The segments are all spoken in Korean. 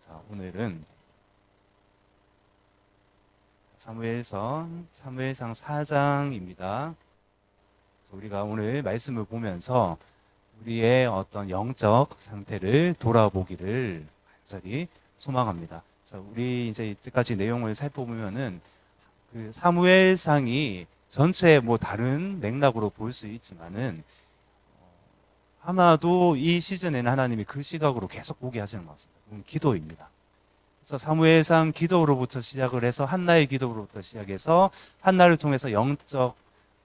자, 오늘은 사무엘상 4장입니다. 우리가 오늘 말씀을 보면서 우리의 어떤 영적 상태를 돌아보기를 간절히 소망합니다. 자, 우리 이제 이때까지 내용을 살펴보면은 그 사무엘상이 전체 뭐 다른 맥락으로 볼 수 있지만은 아마도 이 시즌에는 하나님이 그 시각으로 계속 보게 하시는 것 같습니다. 그건 기도입니다. 그래서 사무엘상 기도로부터 시작을 해서 한나의 기도로부터 시작해서 한나를 통해서 영적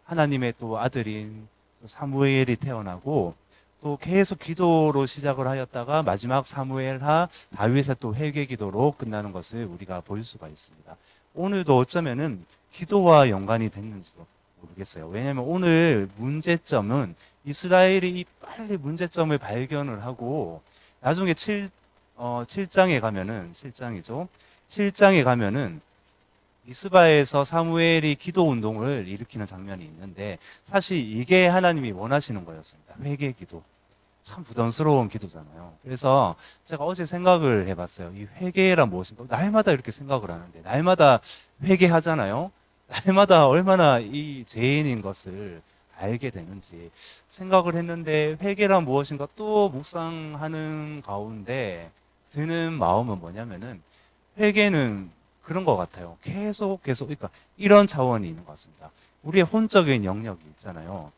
하나님의 또 아들인 사무엘이 태어나고 또 계속 기도로 시작을 하였다가 마지막 사무엘하 다윗의 또 회개 기도로 끝나는 것을 우리가 볼 수가 있습니다. 오늘도 어쩌면은 기도와 연관이 됐는지도 모르겠어요. 왜냐하면 오늘 문제점은 이스라엘이 빨리 문제점을 발견을 하고 나중에 7장에 가면은 7장이죠. 7장에 가면은 미스바에서 사무엘이 기도 운동을 일으키는 장면이 있는데 사실 이게 하나님이 원하시는 거였습니다. 회개 기도. 참 부담스러운 기도잖아요. 그래서 제가 어제 생각을 해봤어요. 이 회개란 무엇인가? 날마다 이렇게 생각을 하는데 날마다 회개하잖아요. 날마다 얼마나 이 죄인인 것을 알게 되는지 생각을 했는데 회개란 무엇인가 또 묵상하는 가운데 드는 마음은 뭐냐면은 회개는 그런 것 같아요. 계속 그러니까 이런 차원이 있는 것 같습니다. 우리의 혼적인 영역이 있잖아요.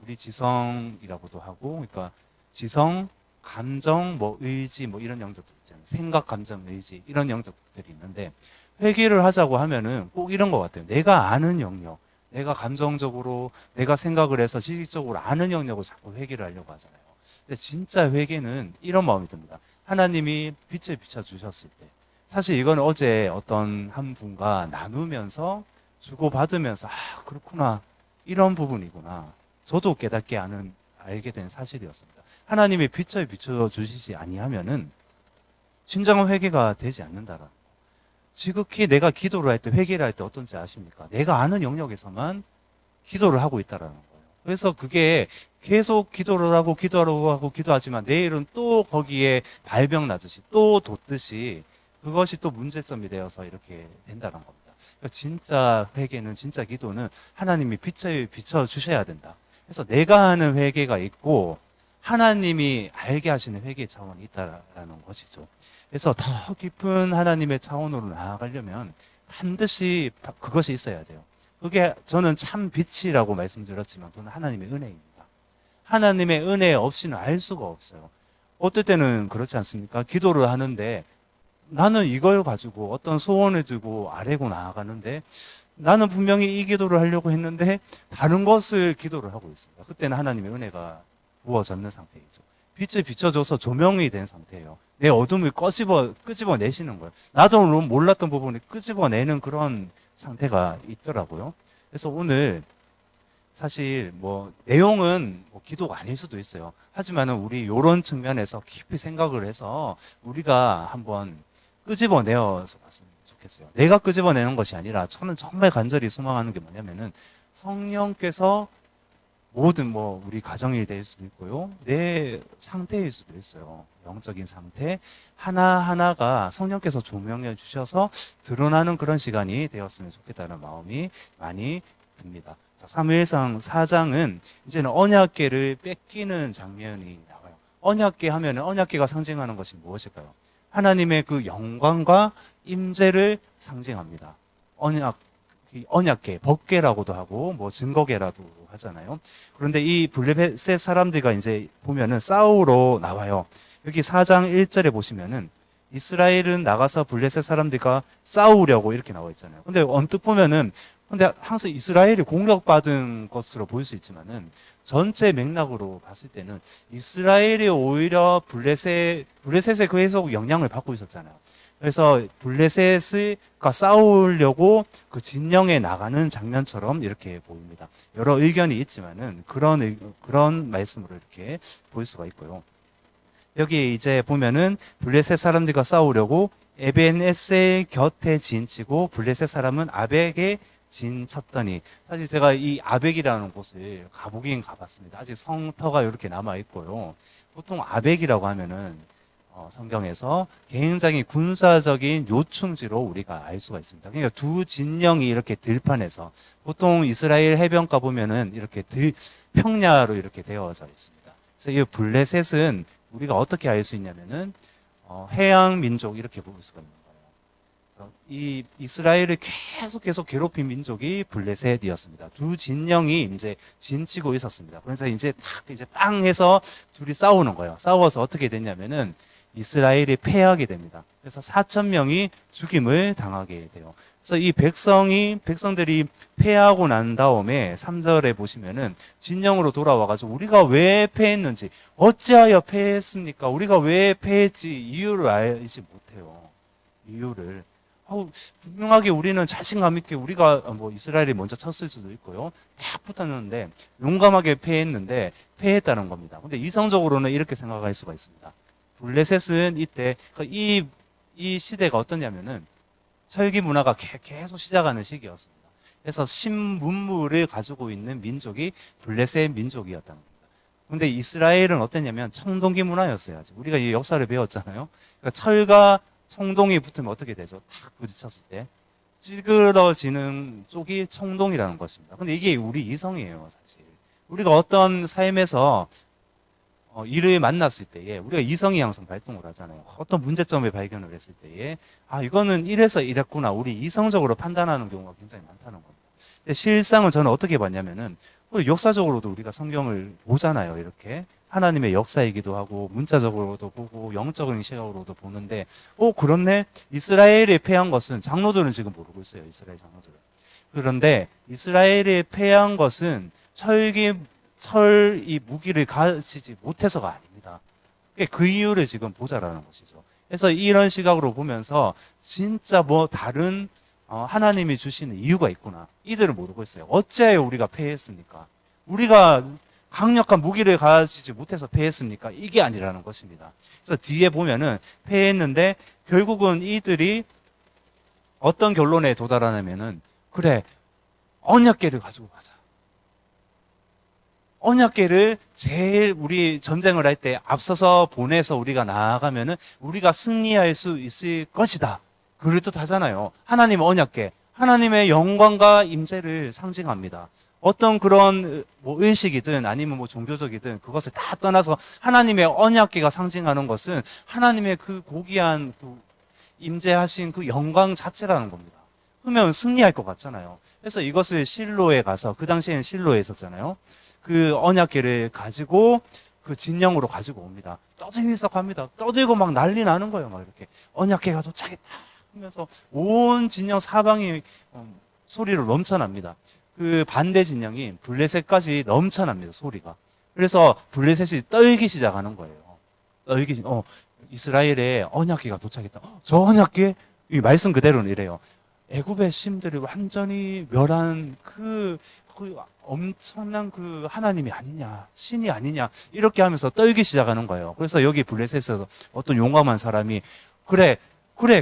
우리 지성이라고도 하고, 그러니까 지성, 감정, 뭐 의지, 뭐 이런 영역들 있잖아요. 생각, 감정, 의지 이런 영역들이 있는데 회개를 하자고 하면은 꼭 이런 것 같아요. 내가 아는 영역, 내가 감정적으로, 내가 생각을 해서 지식적으로 아는 영역을 자꾸 회개를 하려고 하잖아요. 근데 진짜 회개는 이런 마음이 듭니다. 하나님이 빛을 비춰주셨을 때 사실 이건 어제 어떤 한 분과 나누면서 주고받으면서 그렇구나 이런 부분이구나 저도 깨닫게 알게 된 사실이었습니다. 하나님이 빛을 비춰주시지 아니하면은 진정한 회개가 되지 않는다라는 거. 지극히 내가 기도를 할 때 회개를 할 때 어떤지 아십니까? 내가 아는 영역에서만 기도를 하고 있다라는 거예요. 그래서 그게 계속 기도를 하고 기도하지만 내일은 또 거기에 발병 나듯이 또 돋듯이 그것이 또 문제점이 되어서 이렇게 된다는 겁니다. 그러니까 진짜 회개는 진짜 기도는 하나님이 빛을 비춰 주셔야 된다. 그래서 내가 하는 회개가 있고 하나님이 알게 하시는 회개 차원이 있다라는 것이죠. 그래서 더 깊은 하나님의 차원으로 나아가려면 반드시 그것이 있어야 돼요. 그게 저는 참 빛이라고 말씀드렸지만 그건 하나님의 은혜입니다. 하나님의 은혜 없이는 알 수가 없어요. 어떨 때는 그렇지 않습니까? 기도를 하는데 나는 이걸 가지고 어떤 소원을 두고 아래고 나아가는데 나는 분명히 이 기도를 하려고 했는데 다른 것을 기도를 하고 있습니다. 그때는 하나님의 은혜가 부어졌는 상태이죠. 빛을 비춰줘서 조명이 된 상태예요. 내 어둠을 끄집어내시는 거예요. 나도 몰랐던 부분을 끄집어내는 그런 상태가 있더라고요. 그래서 오늘 사실 뭐 내용은 뭐 기도가 아닐 수도 있어요. 하지만은 우리 이런 측면에서 깊이 생각을 해서 우리가 한번 끄집어내어서 봤으면 좋겠어요. 내가 끄집어내는 것이 아니라 저는 정말 간절히 소망하는 게 뭐냐면은 성령께서 모든 뭐 우리 가정이 될 수도 있고요. 내 상태일 수도 있어요. 영적인 상태 하나하나가 성령께서 조명해 주셔서 드러나는 그런 시간이 되었으면 좋겠다는 마음이 많이 듭니다. 자, 사무엘상 4장은 이제는 언약궤를 뺏기는 장면이 나와요. 언약궤 하면은 언약궤가 상징하는 것이 무엇일까요? 하나님의 그 영광과 임재를 상징합니다. 언약궤, 법궤라고도 하고 뭐 증거궤라도 하잖아요. 그런데 이 블레셋 사람들과 이제 보면은 싸우러 나와요. 여기 4장 1절에 보시면은 이스라엘은 나가서 블레셋 사람들과 싸우려고 이렇게 나와 있잖아요. 근데 언뜻 보면은 근데 항상 이스라엘이 공격받은 것으로 보일 수 있지만은 전체 맥락으로 봤을 때는 이스라엘이 오히려 블레셋에 계속 영향을 받고 있었잖아요. 그래서 블레셋과 싸우려고 그 진영에 나가는 장면처럼 이렇게 보입니다. 여러 의견이 있지만은 그런 말씀으로 이렇게 볼 수가 있고요. 여기 이제 보면은 블레셋 사람들과 싸우려고 에벤에셀 곁에 진치고 블레셋 사람은 아벡에 진쳤더니 사실 제가 이 아벡이라는 곳을 가보긴 가봤습니다. 아직 성터가 이렇게 남아 있고요. 보통 아벡이라고 하면은 성경에서 굉장히 군사적인 요충지로 우리가 알 수가 있습니다. 그러니까 두 진영이 이렇게 들판에서 보통 이스라엘 해변가 보면은 이렇게 평야로 이렇게 되어져 있습니다. 그래서 이 블레셋은 우리가 어떻게 알 수 있냐면은 해양 민족 이렇게 볼 수가 있는 거예요. 그래서 이 이스라엘을 계속 괴롭힌 민족이 블레셋이었습니다. 두 진영이 이제 진치고 있었습니다. 그래서 이제 땅에서 둘이 싸우는 거예요. 싸워서 어떻게 됐냐면은 이스라엘이 패하게 됩니다. 그래서 4천 명이 죽임을 당하게 돼요. 그래서 이 백성들이 패하고 난 다음에 3절에 보시면은 진영으로 돌아와가지고 우리가 왜 패했는지, 어찌하여 패했습니까? 우리가 왜 패했지 이유를 알지 못해요. 이유를. 분명하게 우리는 자신감 있게 우리가 이스라엘이 먼저 쳤을 수도 있고요. 딱 붙었는데 용감하게 패했는데 패했다는 겁니다. 근데 이성적으로는 이렇게 생각할 수가 있습니다. 블레셋은 이때 이 시대가 어떠냐면은 철기 문화가 계속 시작하는 시기였습니다. 그래서 신문물을 가지고 있는 민족이 블레셋 민족이었다는 겁니다. 근데 이스라엘은 어땠냐면 청동기 문화였어요. 아직. 우리가 이 역사를 배웠잖아요. 그러니까 철과 청동이 붙으면 어떻게 되죠? 탁 부딪혔을 때 찌그러지는 쪽이 청동이라는 것입니다. 근데 이게 우리 이성이에요, 사실. 우리가 어떤 삶에서 일을 만났을 때에 우리가 이성이 항상 발동을 하잖아요. 어떤 문제점을 발견을 했을 때에 이거는 이래서 이랬구나. 우리 이성적으로 판단하는 경우가 굉장히 많다는 겁니다. 근데 실상은 저는 어떻게 봤냐면은 역사적으로도 우리가 성경을 보잖아요. 이렇게 하나님의 역사이기도 하고 문자적으로도 보고 영적인 시각으로도 보는데 그렇네. 이스라엘이 패한 것은 장로들은 지금 모르고 있어요. 이스라엘 장로들은. 그런데 이스라엘이 패한 것은 이 무기를 가지지 못해서가 아닙니다. 그 이유를 지금 보자라는 것이죠. 그래서 이런 시각으로 보면서 진짜 다른 하나님이 주시는 이유가 있구나. 이들은 모르고 있어요. 어찌하여 우리가 패했습니까? 우리가 강력한 무기를 가지지 못해서 패했습니까? 이게 아니라는 것입니다. 그래서 뒤에 보면은 패했는데 결국은 이들이 어떤 결론에 도달하냐면은 그래, 언약궤를 가지고 가자. 언약궤를 제일 우리 전쟁을 할 때 앞서서 보내서 우리가 나아가면은 우리가 승리할 수 있을 것이다. 그럴듯하잖아요. 하나님 언약궤, 하나님의 영광과 임재를 상징합니다. 어떤 그런 의식이든 아니면 종교적이든 그것을 다 떠나서 하나님의 언약궤가 상징하는 것은 하나님의 그 고귀한 임재하신 그 영광 자체라는 겁니다. 그러면 승리할 것 같잖아요. 그래서 이것을 실로에 가서, 그 당시에는 실로에 있었잖아요. 그 언약궤를 가지고 그 진영으로 가지고 옵니다. 떠들썩합니다. 떠들고 막 난리 나는 거예요. 막 이렇게 언약궤가 도착했다 하면서 온 진영 사방이 소리로 넘쳐납니다. 그 반대 진영인 블레셋까지 넘쳐납니다. 소리가. 그래서 블레셋이 떨기 시작하는 거예요. 이스라엘에 언약궤가 도착했다. 저 언약궤, 이 말씀 그대로는 이래요. 애굽의 신들을 완전히 멸한 그 엄청난 그 하나님이 아니냐, 신이 아니냐, 이렇게 하면서 떨기 시작하는 거예요. 그래서 여기 블레셋에서 어떤 용감한 사람이 그래,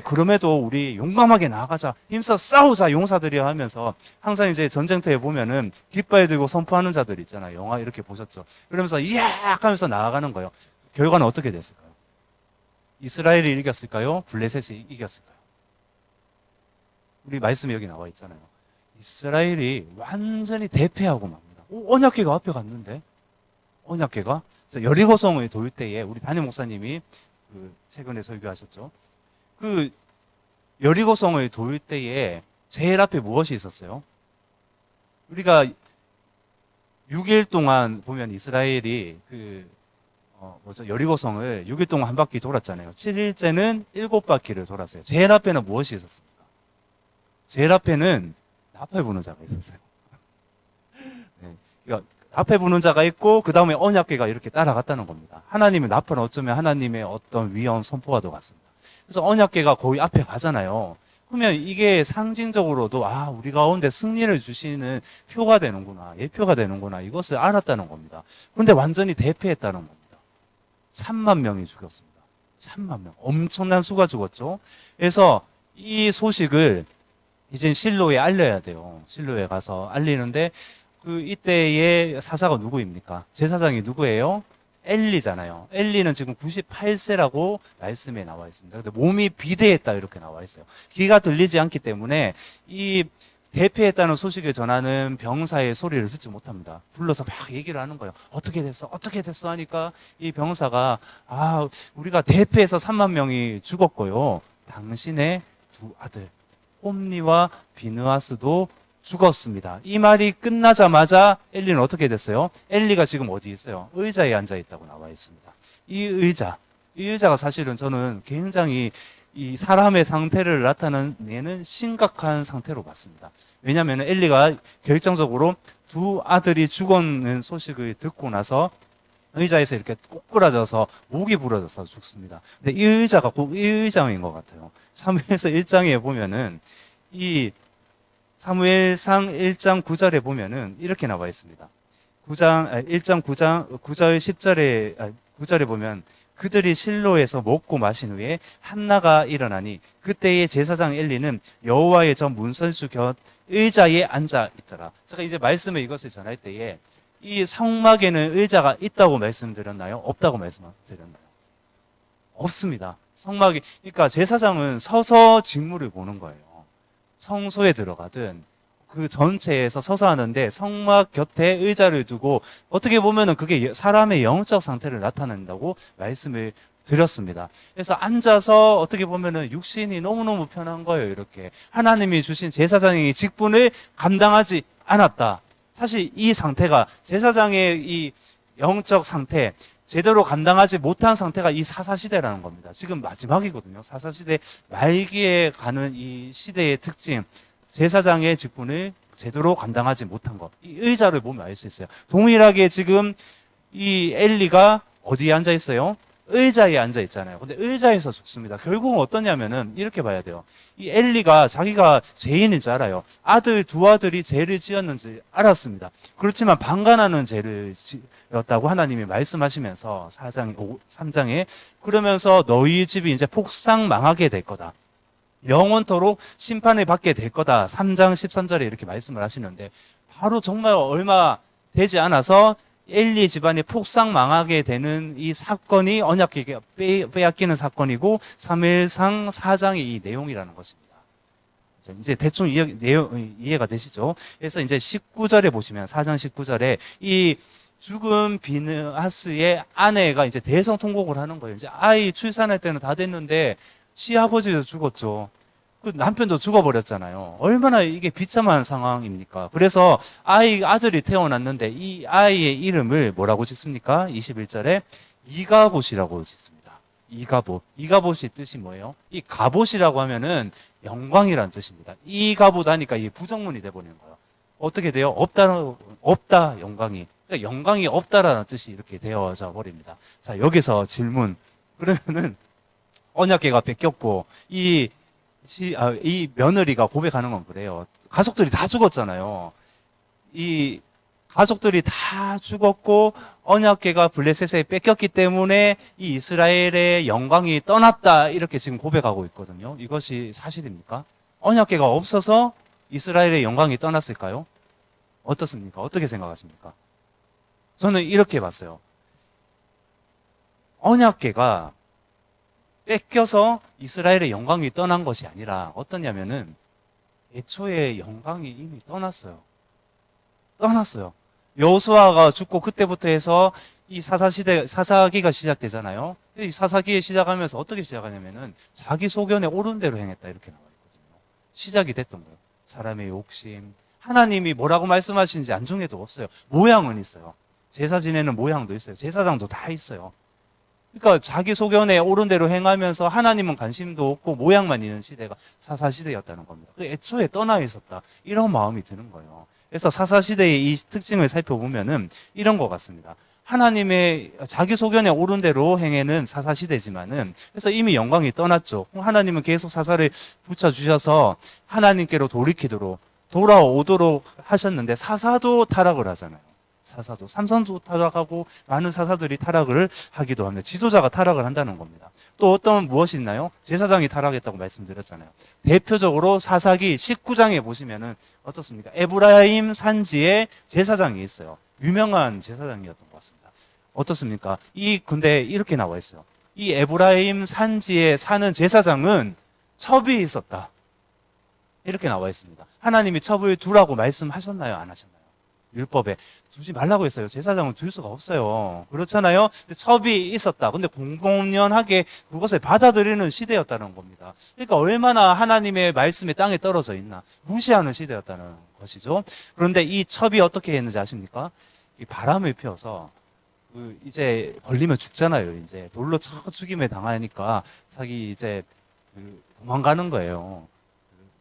그럼에도 우리 용감하게 나아가자, 힘써 싸우자, 용사들이야 하면서 항상 이제 전쟁터에 보면은 깃발 들고 선포하는 자들 있잖아요. 영화 이렇게 보셨죠? 그러면서 이야 하면서 나아가는 거예요. 결과는 어떻게 됐을까요? 이스라엘이 이겼을까요? 블레셋이 이겼을까요? 우리 말씀이 여기 나와 있잖아요. 이스라엘이 완전히 대패하고 맙니다. 언약궤가 앞에 갔는데? 언약궤가? 여리고성을 돌 때에 우리 담임 목사님이 최근에 설교하셨죠. 그 여리고성을 돌 때에 제일 앞에 무엇이 있었어요? 우리가 6일 동안 보면 이스라엘이 여리고성을 6일 동안 한 바퀴 돌았잖아요. 7일째는 7바퀴를 돌았어요. 제일 앞에는 무엇이 있었습니까? 제일 앞에는 나팔 부는 자가 있었어요. 네. 그러니까 앞에 부는 자가 있고 그 다음에 언약궤가 이렇게 따라갔다는 겁니다. 하나님의 나팔은 어쩌면 하나님의 어떤 위엄 선포와도 같습니다. 그래서 언약궤가 거의 앞에 가잖아요. 그러면 이게 상징적으로도 우리 가운데 승리를 주시는 표가 되는구나, 예표가 되는구나, 이것을 알았다는 겁니다. 그런데 완전히 대패했다는 겁니다. 3만 명이 죽였습니다. 3만 명. 엄청난 수가 죽었죠. 그래서 이 소식을 이제 실로에 알려야 돼요. 실로에 가서 알리는데 이때의 사사가 누구입니까? 제사장이 누구예요? 엘리잖아요. 엘리는 지금 98세라고 말씀에 나와 있습니다. 근데 몸이 비대했다 이렇게 나와 있어요. 귀가 들리지 않기 때문에 이 대피했다는 소식을 전하는 병사의 소리를 듣지 못합니다. 불러서 막 얘기를 하는 거예요. 어떻게 됐어? 어떻게 됐어? 하니까 이 병사가 우리가 대피해서 3만 명이 죽었고요. 당신의 두 아들 홈니와 비느하스도 죽었습니다. 이 말이 끝나자마자 엘리는 어떻게 됐어요? 엘리가 지금 어디 있어요? 의자에 앉아 있다고 나와 있습니다. 이 의자가 사실은 저는 굉장히 이 사람의 상태를 나타내는 심각한 상태로 봤습니다. 왜냐하면 엘리가 결정적으로 두 아들이 죽었는 소식을 듣고 나서 의자에서 이렇게 꼬꾸라져서 목이 부러져서 죽습니다. 근데 이 의자가 꼭 이 의자인 것 같아요. 사무엘서 1장에 보면은 이 사무엘상 1장 9절에 보면은 이렇게 나와 있습니다. 1장 9절 10절에 보면 그들이 실로에서 먹고 마신 후에 한나가 일어나니 그때의 제사장 엘리는 여호와의 전 문설주 곁 의자에 앉아 있더라. 제가 이제 말씀을 이것을 전할 때에 이 성막에는 의자가 있다고 말씀드렸나요? 없다고 말씀드렸나요? 없습니다. 성막이 그러니까 제사장은 서서 직무를 보는 거예요. 성소에 들어가든 그 전체에서 서서 하는데 성막 곁에 의자를 두고 어떻게 보면은 그게 사람의 영적 상태를 나타낸다고 말씀을 드렸습니다. 그래서 앉아서 어떻게 보면은 육신이 너무너무 편한 거예요. 이렇게 하나님이 주신 제사장의 직분을 감당하지 않았다. 사실 이 상태가 제사장의 이 영적 상태 제대로 감당하지 못한 상태가 이 사사시대라는 겁니다. 지금 마지막이거든요. 사사시대 말기에 가는 이 시대의 특징 제사장의 직분을 제대로 감당하지 못한 것. 이 의자를 보면 알 수 있어요. 동일하게 지금 이 엘리가 어디에 앉아 있어요? 의자에 앉아 있잖아요. 근데 의자에서 죽습니다. 결국은 어떠냐면은 이렇게 봐야 돼요. 이 엘리가 자기가 죄인인 줄 알아요. 두 아들이 죄를 지었는지 알았습니다. 그렇지만 방관하는 죄를 지었다고 하나님이 말씀하시면서 3장에 그러면서 너희 집이 이제 폭삭 망하게 될 거다. 영원토록 심판을 받게 될 거다. 3장 13절에 이렇게 말씀을 하시는데 바로 정말 얼마 되지 않아서 엘리 집안이 폭삭 망하게 되는 이 사건이 언약궤가 빼앗기는 사건이고 사무엘상 4장의 이 내용이라는 것입니다. 이제 대충 이해가 되시죠? 그래서 이제 19절에 보시면 4장 19절에 이 죽은 비느하스의 아내가 이제 대성통곡을 하는 거예요. 이제 아이 출산할 때는 다 됐는데 시아버지도 죽었죠. 그 남편도 죽어버렸잖아요. 얼마나 이게 비참한 상황입니까? 그래서 아들이 태어났는데 이 아이의 이름을 뭐라고 짓습니까? 21절에 이가봇이라고 짓습니다. 이가봇이 뜻이 뭐예요? 이 가봇이라고 하면은 영광이라는 뜻입니다. 이가봇 하니까 이게 부정문이 돼버리는 거예요. 어떻게 돼요? 없다 영광이. 그러니까 영광이 없다라는 뜻이 이렇게 되어져 버립니다. 자, 여기서 질문. 그러면은 언약궤가 뺏겼고 이 며느리가 고백하는 건 그래요. 가족들이 다 죽었잖아요. 이 가족들이 다 죽었고 언약궤가 블레셋에 뺏겼기 때문에 이 이스라엘의 영광이 떠났다 이렇게 지금 고백하고 있거든요. 이것이 사실입니까? 언약궤가 없어서 이스라엘의 영광이 떠났을까요? 어떻습니까? 어떻게 생각하십니까? 저는 이렇게 봤어요. 언약궤가 뺏겨서 이스라엘의 영광이 떠난 것이 아니라 어떠냐면은 애초에 영광이 이미 떠났어요. 여호수아가 죽고 그때부터 해서 이 사사기가 시작되잖아요. 이 사사기에 시작하면서 어떻게 시작하냐면은 자기 소견에 옳은 대로 행했다 이렇게 나와 있거든요. 시작이 됐던 거예요. 사람의 욕심. 하나님이 뭐라고 말씀하시는지 안중에도 없어요. 모양은 있어요. 제사 지내는 모양도 있어요. 제사장도 다 있어요. 그러니까 자기 소견에 옳은 대로 행하면서 하나님은 관심도 없고 모양만 있는 시대가 사사시대였다는 겁니다. 애초에 떠나 있었다. 이런 마음이 드는 거예요. 그래서 사사시대의 이 특징을 살펴보면은 이런 것 같습니다. 하나님의 자기 소견에 옳은 대로 행해는 사사시대지만은 그래서 이미 영광이 떠났죠. 하나님은 계속 사사를 붙여주셔서 하나님께로 돌아오도록 하셨는데 사사도 타락을 하잖아요. 삼손도 타락하고 많은 사사들이 타락을 하기도 합니다. 지도자가 타락을 한다는 겁니다. 또 무엇이 있나요? 제사장이 타락했다고 말씀드렸잖아요. 대표적으로 사사기 19장에 보시면은 어떻습니까? 에브라임 산지에 제사장이 있어요. 유명한 제사장이었던 것 같습니다. 어떻습니까? 근데 이렇게 나와 있어요. 이 에브라임 산지에 사는 제사장은 첩이 있었다. 이렇게 나와 있습니다. 하나님이 첩을 두라고 말씀하셨나요? 안 하셨나요? 율법에 두지 말라고 했어요. 제사장은 둘 수가 없어요. 그렇잖아요. 근데 첩이 있었다. 근데 공공연하게 그것을 받아들이는 시대였다는 겁니다. 그러니까 얼마나 하나님의 말씀이 땅에 떨어져 있나 무시하는 시대였다는 것이죠. 그런데 이 첩이 어떻게 했는지 아십니까? 이 바람을 피워서 이제 걸리면 죽잖아요. 이제 돌로 쳐 죽임을 당하니까 자기 이제 도망가는 거예요.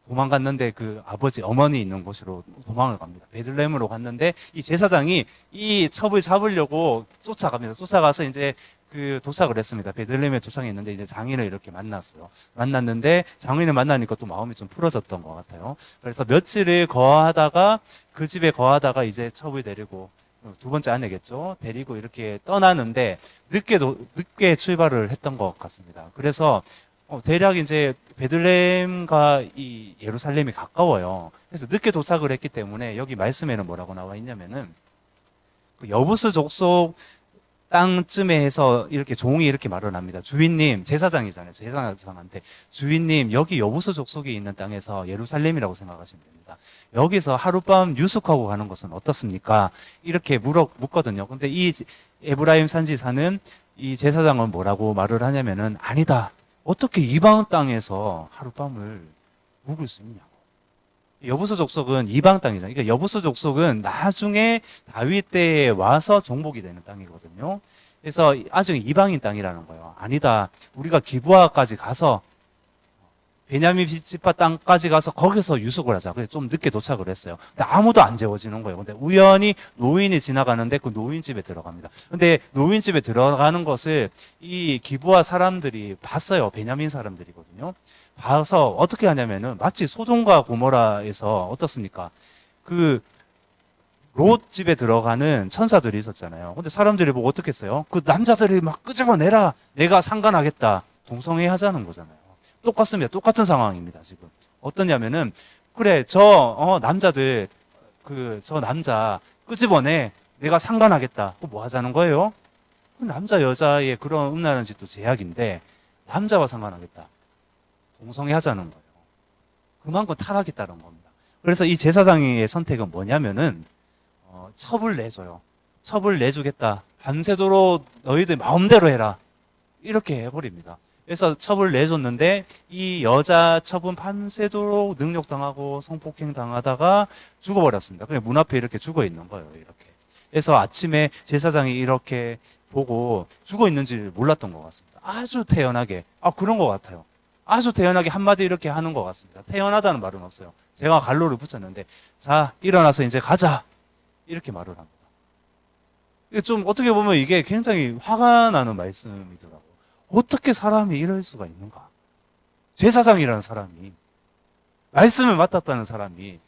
도망갔는데 그 아버지 어머니 있는 곳으로 도망을 갑니다. 베들레헴으로 갔는데 이 제사장이 이 첩을 잡으려고 쫓아갑니다. 쫓아가서 이제 도착을 했습니다. 베들레헴에 도착했는데 이제 장인을 이렇게 만났어요. 만났는데 장인을 만나니까 또 마음이 좀 풀어졌던 것 같아요. 그래서 며칠을 거하다가 그 집에 거하다가 이제 첩을 데리고 두 번째 아내겠죠. 데리고 이렇게 떠나는데 늦게 출발을 했던 것 같습니다. 그래서 대략 이제 베들레헴과 이 예루살렘이 가까워요. 그래서 늦게 도착을 했기 때문에 여기 말씀에는 뭐라고 나와 있냐면은 그 여부스 족속 땅쯤에 해서 이렇게 종이 이렇게 말을 합니다. 주인님, 제사장이잖아요. 제사장한테 주인님, 여기 여부스 족속이 있는 땅에서 예루살렘이라고 생각하시면 됩니다. 여기서 하룻밤 유숙하고 가는 것은 어떻습니까? 이렇게 묻거든요. 근데 이 에브라임 산지 사는 이 제사장은 뭐라고 말을 하냐면은 아니다. 어떻게 이방 땅에서 하룻밤을 묵을 수 있냐고. 여부스 족속은 이방 땅이잖아요. 그러니까 여부스 족속은 나중에 다윗 때에 와서 정복이 되는 땅이거든요. 그래서 아직 이방인 땅이라는 거예요. 아니다. 우리가 기브아까지 가서 베냐민 지파 땅까지 가서 거기서 유숙을 하자. 그래서 좀 늦게 도착을 했어요. 근데 아무도 안 재워지는 거예요. 근데 우연히 노인이 지나가는데 그 노인집에 들어갑니다. 근데 노인집에 들어가는 것을 이 기브아 사람들이 봤어요. 베냐민 사람들이거든요. 봐서 어떻게 하냐면은 마치 소돔과 고모라에서 어떻습니까? 롯 집에 들어가는 천사들이 있었잖아요. 근데 사람들이 보고 어떻게 했어요? 그 남자들이 막 끄집어내라. 내가 상관하겠다. 동성애 하자는 거잖아요. 똑같습니다. 똑같은 상황입니다, 지금. 어떠냐면은, 그래, 남자들, 저 남자 끄집어내. 내가 상관하겠다. 그거 뭐 하자는 거예요? 그 남자, 여자의 그런 음란한 짓도 제약인데, 남자와 상관하겠다. 동성애 하자는 거예요. 그만큼 타락했다는 겁니다. 그래서 이 제사장의 선택은 뭐냐면은, 첩을 내줘요. 첩을 내주겠다. 밤새도록 너희들 마음대로 해라. 이렇게 해버립니다. 그래서 첩을 내줬는데 이 여자 첩은 밤새도록 능욕당하고 성폭행 당하다가 죽어버렸습니다. 그냥 문 앞에 이렇게 죽어 있는 거예요. 이렇게. 그래서 아침에 제사장이 이렇게 보고 죽어 있는지를 몰랐던 것 같습니다. 아주 태연하게. 그런 것 같아요. 아주 태연하게 한마디 이렇게 하는 것 같습니다. 태연하다는 말은 없어요. 제가 갈로를 붙였는데, 자, 일어나서 이제 가자. 이렇게 말을 합니다. 이게 좀 어떻게 보면 이게 굉장히 화가 나는 말씀이더라고요. 어떻게 사람이 이럴 수가 있는가? 제사장이라는 사람이, 말씀을 맡았다는 사람이,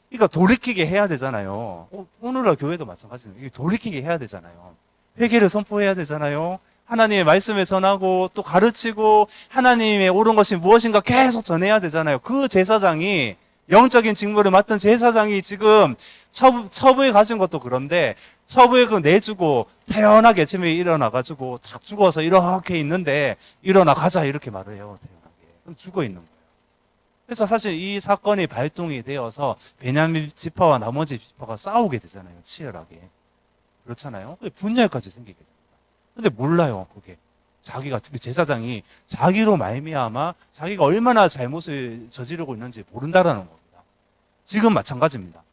그러니까 돌이키게 해야 되잖아요. 오늘날 교회도 마찬가지예요. 돌이키게 해야 되잖아요. 회개를 선포해야 되잖아요. 하나님의 말씀을 전하고 또 가르치고 하나님의 옳은 것이 무엇인가 계속 전해야 되잖아요. 그 제사장이, 영적인 직무를 맡은 제사장이 지금 첩을 가진 것도 그런데 첩을 내주고 태연하게 아침에 일어나가지고 다 죽어서 이렇게 있는데 일어나 가자 이렇게 말을 해요. 태연하게. 그럼 죽어 있는 거예요. 그래서 사실 이 사건이 발동이 되어서 베냐민 지파와 나머지 지파가 싸우게 되잖아요. 치열하게. 그렇잖아요. 분열까지 생기게 됩니다. 근데 몰라요. 그게. 자기가, 특히 제사장이 자기로 말미암아 자기가 얼마나 잘못을 저지르고 있는지 모른다라는 겁니다. 지금 마찬가지입니다.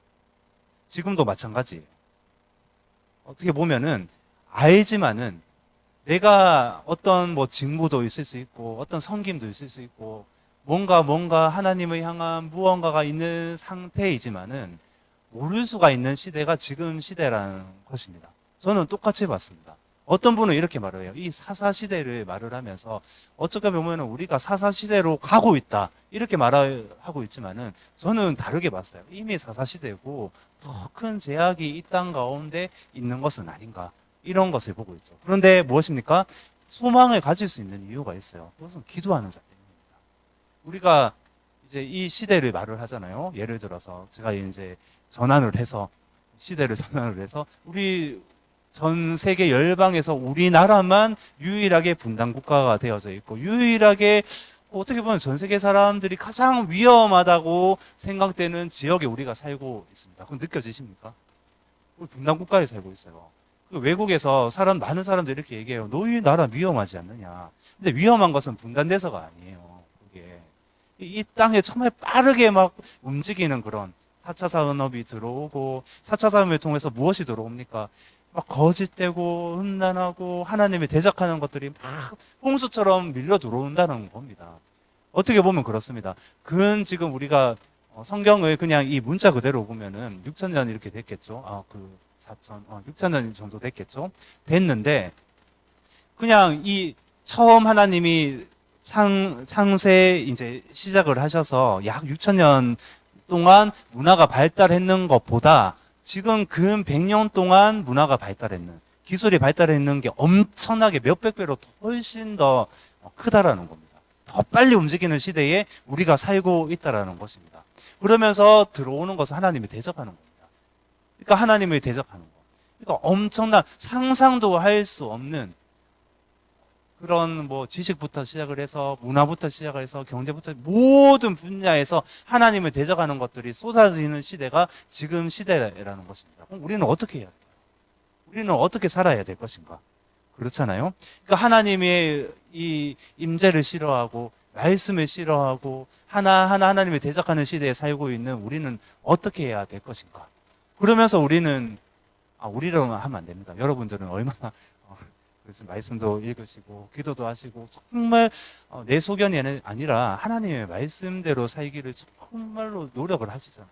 지금도 마찬가지예요. 어떻게 보면은 알지만은 내가 어떤 직무도 있을 수 있고 어떤 섬김도 있을 수 있고 뭔가 하나님을 향한 무언가가 있는 상태이지만은 모를 수가 있는 시대가 지금 시대라는 것입니다. 저는 똑같이 봤습니다. 어떤 분은 이렇게 말을 해요. 이 사사시대를 말을 하면서 어떻게 보면 우리가 사사시대로 가고 있다. 이렇게 말하고 있지만은 저는 다르게 봤어요. 이미 사사시대고 더 큰 제약이 이 땅 가운데 있는 것은 아닌가. 이런 것을 보고 있죠. 그런데 무엇입니까? 소망을 가질 수 있는 이유가 있어요. 그것은 기도하는 자 때문입니다. 우리가 이제 이 시대를 말을 하잖아요. 예를 들어서 제가 이제 시대를 전환을 해서 우리 전 세계 열방에서 우리나라만 유일하게 분단 국가가 되어져 있고, 유일하게 어떻게 보면 전 세계 사람들이 가장 위험하다고 생각되는 지역에 우리가 살고 있습니다. 그럼 느껴지십니까? 우리 분단 국가에 살고 있어요. 외국에서 많은 사람들이 이렇게 얘기해요. 너희 나라 위험하지 않느냐. 근데 위험한 것은 분단돼서가 아니에요. 그게 이 땅에 정말 빠르게 막 움직이는 그런 4차 산업이 들어오고, 4차 산업을 통해서 무엇이 들어옵니까? 막 거짓되고 음란하고 하나님을 대적하는 것들이 막 홍수처럼 밀려 들어온다는 겁니다. 어떻게 보면 그렇습니다. 지금 우리가 성경을 그냥 이 문자 그대로 보면은 6,000년 이렇게 됐겠죠. 6,000년 정도 됐겠죠. 됐는데, 그냥 처음 하나님이 창세 이제 시작을 하셔서 약 6,000년 동안 문화가 발달했는 것보다 지금 근 100년 동안 문화가 발달했는, 기술이 발달했는 게 엄청나게 몇백 배로 훨씬 더 크다라는 겁니다. 더 빨리 움직이는 시대에 우리가 살고 있다라는 것입니다. 그러면서 들어오는 것은 하나님을 대적하는 겁니다. 그러니까 하나님을 대적하는 거. 그러니까 엄청난 상상도 할 수 없는 그런 지식부터 시작을 해서 문화부터 시작을 해서 경제부터 모든 분야에서 하나님을 대적하는 것들이 쏟아지는 시대가 지금 시대라는 것입니다. 그럼 우리는 어떻게 해야 돼요? 우리는 어떻게 살아야 될 것인가? 그렇잖아요. 그러니까 하나님의 이 임재를 싫어하고 말씀을 싫어하고 하나하나 하나님을 대적하는 시대에 살고 있는 우리는 어떻게 해야 될 것인가? 그러면서 우리는 우리로만 하면 안 됩니다. 여러분들은 얼마나 그래서 말씀도 읽으시고 기도도 하시고 정말 내 소견이 아니라 하나님의 말씀대로 살기를 정말로 노력을 하시잖아요.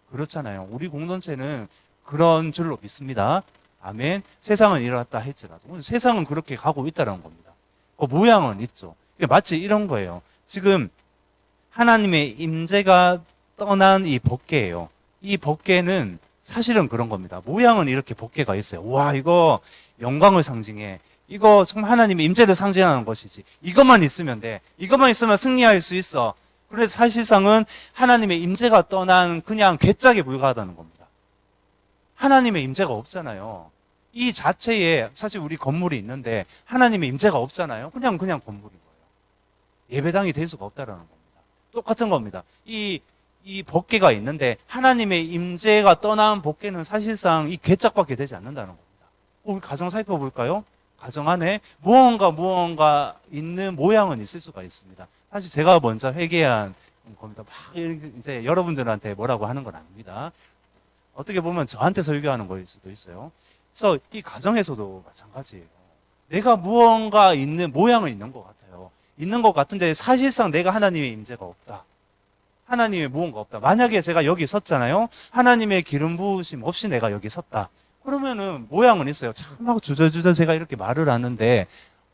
그렇잖아요. 우리 공동체는 그런 줄로 믿습니다. 아멘. 세상은 이렇다 할지라도 세상은 그렇게 가고 있다는 겁니다. 모양은 있죠. 마치 이런 거예요. 지금 하나님의 임재가 떠난 이 법궤예요. 이 법궤는 사실은 그런 겁니다. 모양은 이렇게 법궤가 있어요. 와, 이거 영광을 상징해. 이거 정말 하나님의 임재를 상징하는 것이지. 이것만 있으면 돼. 이것만 있으면 승리할 수 있어. 그래서 사실상은 하나님의 임재가 떠난 그냥 괴짝에 불과하다는 겁니다. 하나님의 임재가 없잖아요. 이 자체에 사실 우리 건물이 있는데 하나님의 임재가 없잖아요. 그냥 건물인 거예요. 예배당이 될 수가 없다라는 겁니다. 똑같은 겁니다. 이 법궤가 있는데 하나님의 임재가 떠난 법궤는 사실상 이 괴짝밖에 되지 않는다는 겁니다. 우리 가정 살펴볼까요? 가정 안에 무언가 있는 모양은 있을 수가 있습니다. 사실 제가 먼저 회개한 겁니다. 막 이제 여러분들한테 뭐라고 하는 건 아닙니다. 어떻게 보면 저한테 설교하는 거일 수도 있어요. 그래서 이 가정에서도 마찬가지예요. 내가 무언가 있는 모양은 있는 것 같아요. 있는 것 같은데 사실상 내가 하나님의 임재가 없다. 하나님의 무언가 없다. 만약에 제가 여기 섰잖아요. 하나님의 기름 부으심 없이 내가 여기 섰다. 그러면은 모양은 있어요. 참 주저주저 제가 이렇게 말을 하는데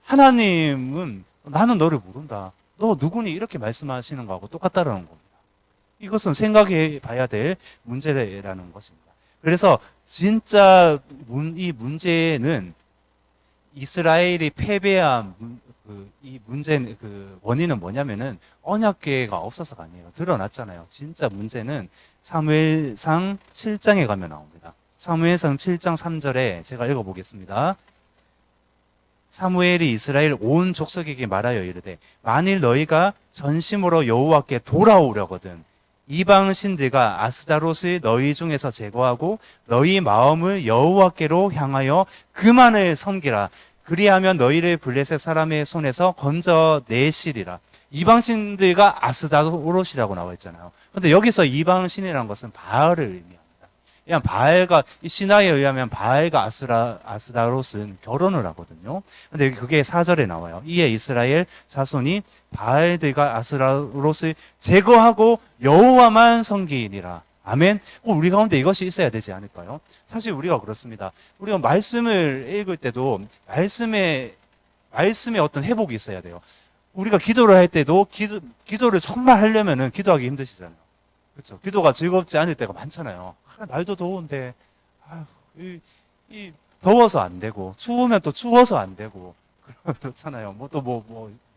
하나님은 나는 너를 모른다. 너 누구니? 이렇게 말씀하시는 거하고 똑같다라는 겁니다. 이것은 생각해 봐야 될 문제라는 것입니다. 그래서 진짜 이 문제는 이스라엘이 패배한 이 문제는 원인은 뭐냐면은 언약궤가 없어서가 아니에요. 드러났잖아요. 진짜 문제는 사무엘상 7장에 가면 나옵니다. 사무엘상 7장 3절에 제가 읽어보겠습니다. 사무엘이 이스라엘 온 족속에게 말하여 이르되 만일 너희가 전심으로 여호와께 돌아오려거든 이방 신들과 아스다롯을 너희 중에서 제거하고 너희 마음을 여호와께로 향하여 그만을 섬기라. 그리하면 너희를 블레셋 사람의 손에서 건져내시리라. 이방 신들과 아스다롯이라고 나와 있잖아요. 그런데 여기서 이방 신이라는 것은 바알을 의미합니다. 그냥 바알과 이 신화에 의하면 바알과 아스다롯은 결혼을 하거든요. 근데 그게 4절에 나와요. 이에 이스라엘 자손이 바알들과 아스다롯을 제거하고 여호와만 섬기니라. 아멘. 우리 가운데 이것이 있어야 되지 않을까요? 사실 우리가 그렇습니다. 우리가 말씀을 읽을 때도 말씀에 어떤 회복이 있어야 돼요. 우리가 기도를 할 때도 기도를 정말 하려면은 기도하기 힘드시잖아요. 그렇죠? 기도가 즐겁지 않을 때가 많잖아요. 날도 더운데 더워서 안 되고 추우면 또 추워서 안 되고 그렇잖아요.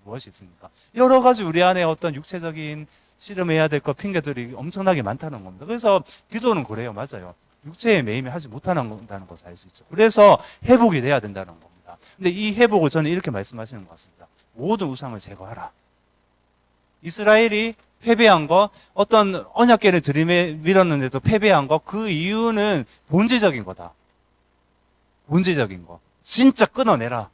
무엇이 있습니까? 여러 가지 우리 안에 어떤 육체적인 씨름해야 될 것 핑계들이 엄청나게 많다는 겁니다. 그래서 기도는 그래요. 맞아요. 육체의 매임이 하지 못한다는 것을 알 수 있죠. 그래서 회복이 돼야 된다는 겁니다. 근데 이 회복을 저는 이렇게 말씀하시는 것 같습니다. 모든 우상을 제거하라. 이스라엘이 패배한 거, 어떤 언약궤를 들이밀었는데도 패배한 거, 그 이유는 본질적인 거다. 본질적인 거. 진짜 끊어내라.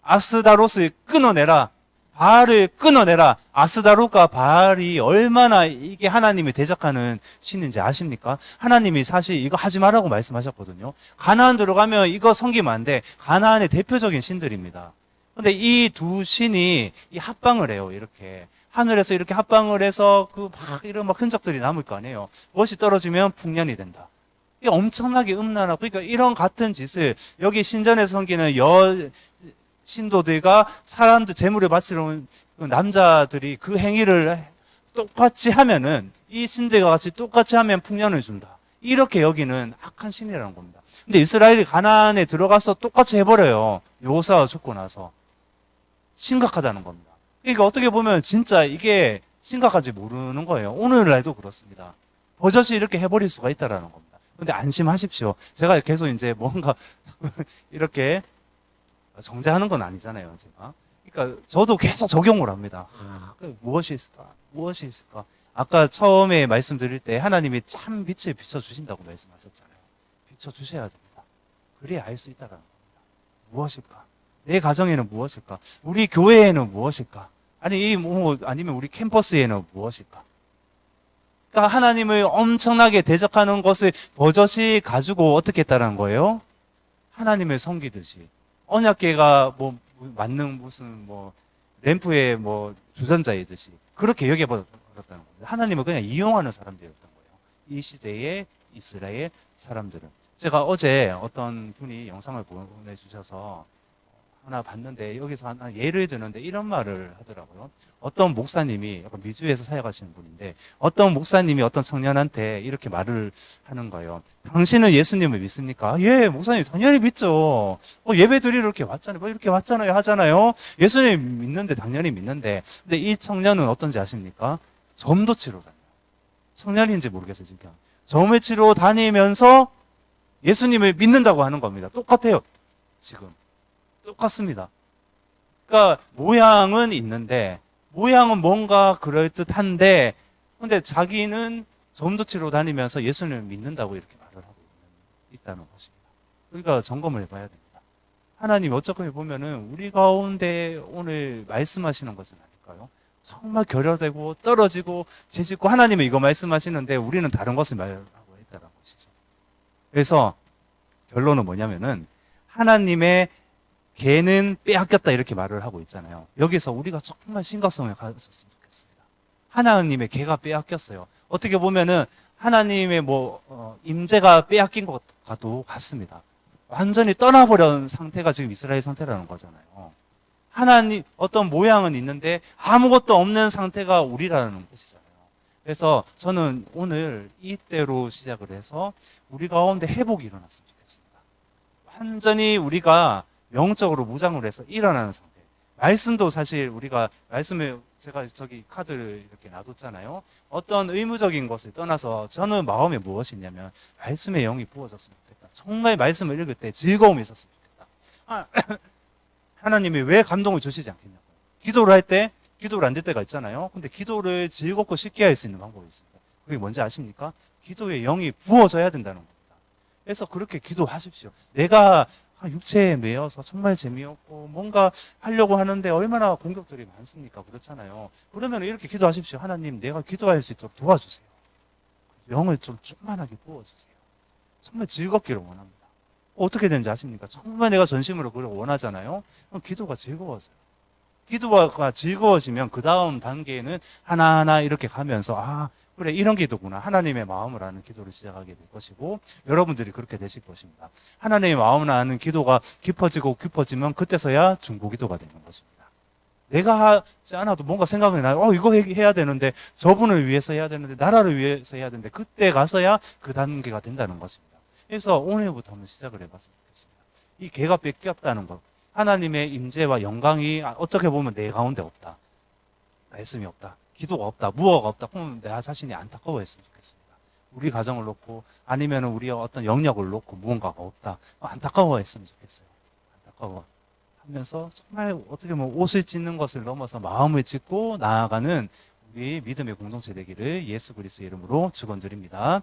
아스다로스 끊어내라. 바알을 끊어내라. 아스다롯과 바알이 얼마나 이게 하나님이 대적하는 신인지 아십니까? 하나님이 사실 이거 하지 말라고 말씀하셨거든요. 가나안 들어가면 이거 섬기면 안 돼. 가나안의 대표적인 신들입니다. 근데 이 두 신이 이 합방을 해요. 이렇게 하늘에서 이렇게 합방을 해서 그 막 이런 막 흔적들이 남을 거 아니에요. 그것이 떨어지면 풍년이 된다. 이 엄청나게 음란하고, 그러니까 이런 같은 짓을 여기 신전에서 섬기는 신도들과 사람들 재물을 바치러 온 남자들이 그 행위를 똑같이 하면은, 이 신들과 같이 똑같이 하면 풍년을 준다. 이렇게 여기는 악한 신이라는 겁니다. 근데 이스라엘이 가나안에 들어가서 똑같이 해버려요. 여호수아가 죽고 나서. 심각하다는 겁니다. 그러니까 어떻게 보면 진짜 이게 심각한지 모르는 거예요. 오늘날도 그렇습니다. 버젓이 이렇게 해버릴 수가 있다라는 겁니다. 근데 안심하십시오. 제가 계속 이제 뭔가 이렇게 정죄하는 건 아니잖아요, 제가. 그러니까 저도 계속 적용을 합니다. 무엇이 있을까? 무엇이 있을까? 아까 처음에 말씀드릴 때 하나님이 참 빛을 비춰주신다고 말씀하셨잖아요. 비춰주셔야 됩니다. 그래야 알 수 있다는 겁니다. 무엇일까? 내 가정에는 무엇일까? 우리 교회에는 무엇일까? 아니면 우리 캠퍼스에는 무엇일까? 그러니까 하나님을 엄청나게 대적하는 것을 버젓이 가지고 어떻게 했다는 거예요? 하나님을 섬기듯이. 언약궤가 뭐 만능 무슨 뭐 램프의 뭐 주전자이듯이 그렇게 여겨버렸다는 겁니다. 하나님을 그냥 이용하는 사람들이었던 거예요. 이 시대의 이스라엘 사람들은. 제가 어제 어떤 분이 영상을 보내주셔서 하나 봤는데, 여기서 하나 예를 드는데 이런 말을 하더라고요. 어떤 목사님이, 약간 미주에서 사역하시는 분인데, 어떤 목사님이 어떤 청년한테 이렇게 말을 하는 거예요. 당신은 예수님을 믿습니까? 예, 목사님 당연히 믿죠. 예배 드리러 이렇게 왔잖아요. 이렇게 왔잖아요. 하잖아요. 예수님 믿는데, 당연히 믿는데. 근데 이 청년은 어떤지 아십니까? 점도 치러 다녀요. 청년인지 모르겠어요, 지금. 점을 치러 다니면서 예수님을 믿는다고 하는 겁니다. 똑같아요, 지금. 똑같습니다. 그러니까 모양은 있는데, 모양은 뭔가 그럴듯한데, 근데 자기는 점도 치러 다니면서 예수님을 믿는다고 이렇게 말을 하고 있다는 것입니다. 그러니까 점검을 해봐야 됩니다. 하나님 어떻게 보면은 우리 가운데 오늘 말씀하시는 것은 아닐까요? 정말 결여되고 떨어지고 재짓고, 하나님은 이거 말씀하시는데 우리는 다른 것을 말하고 있다는 것이죠. 그래서 결론은 뭐냐면은, 하나님의 개는 빼앗겼다 이렇게 말을 하고 있잖아요. 여기서 우리가 정말 심각성을 가졌으면 좋겠습니다. 하나님의 개가 빼앗겼어요. 어떻게 보면은 하나님의 임재가 빼앗긴 것과도 같습니다. 완전히 떠나버린 상태가 지금 이스라엘 상태라는 거잖아요. 하나님 어떤 모양은 있는데 아무것도 없는 상태가 우리라는 것이잖아요. 그래서 저는 오늘 이때로 시작을 해서 우리 가운데 회복이 일어났으면 좋겠습니다. 완전히 우리가 영적으로 무장을 해서 일어나는 상태. 말씀도 사실 우리가 말씀에, 제가 저기 카드를 이렇게 놔뒀잖아요. 어떤 의무적인 것을 떠나서 저는 마음에 무엇이 있냐면 말씀의 영이 부어졌으면 좋겠다. 정말 말씀을 읽을 때 즐거움이 있었으면 좋겠다. 하나님이 왜 감동을 주시지 않겠냐고요. 기도를 할 때 기도를 안 될 때가 있잖아요. 근데 기도를 즐겁고 쉽게 할 수 있는 방법이 있습니다. 그게 뭔지 아십니까? 기도의 영이 부어져야 된다는 겁니다. 그래서 그렇게 기도하십시오. 내가 육체에 매여서 정말 재미없고 뭔가 하려고 하는데 얼마나 공격들이 많습니까? 그렇잖아요. 그러면 이렇게 기도하십시오. 하나님, 내가 기도할 수 있도록 도와주세요. 영을 좀 충만하게 부어주세요. 정말 즐겁기를 원합니다. 어떻게 되는지 아십니까? 정말 내가 전심으로 그걸 원하잖아요. 그럼 기도가 즐거워져요. 기도가 즐거워지면 그 다음 단계는 하나하나 이렇게 가면서 그래, 이런 기도구나. 하나님의 마음을 아는 기도를 시작하게 될 것이고, 여러분들이 그렇게 되실 것입니다. 하나님의 마음을 아는 기도가 깊어지고 깊어지면 그때서야 중보기도가 되는 것입니다. 내가 하지 않아도 뭔가 생각이 나요. 이거 해야 되는데, 저분을 위해서 해야 되는데, 나라를 위해서 해야 되는데, 그때 가서야 그 단계가 된다는 것입니다. 그래서 오늘부터 한번 시작을 해봤으면 좋겠습니다. 이 개가 뺏겼다는 것, 하나님의 임재와 영광이 어떻게 보면 내 가운데 없다. 말씀이 없다. 기도가 없다. 무어가 없다. 그러면 내 자신이 안타까워했으면 좋겠습니다. 우리 가정을 놓고 아니면 우리 어떤 영역을 놓고 무언가가 없다. 안타까워했으면 좋겠어요. 안타까워 하면서 정말 어떻게 보면 옷을 찢는 것을 넘어서 마음을 찢고 나아가는 우리 믿음의 공동체 되기를 예수 그리스도의 이름으로 축원드립니다.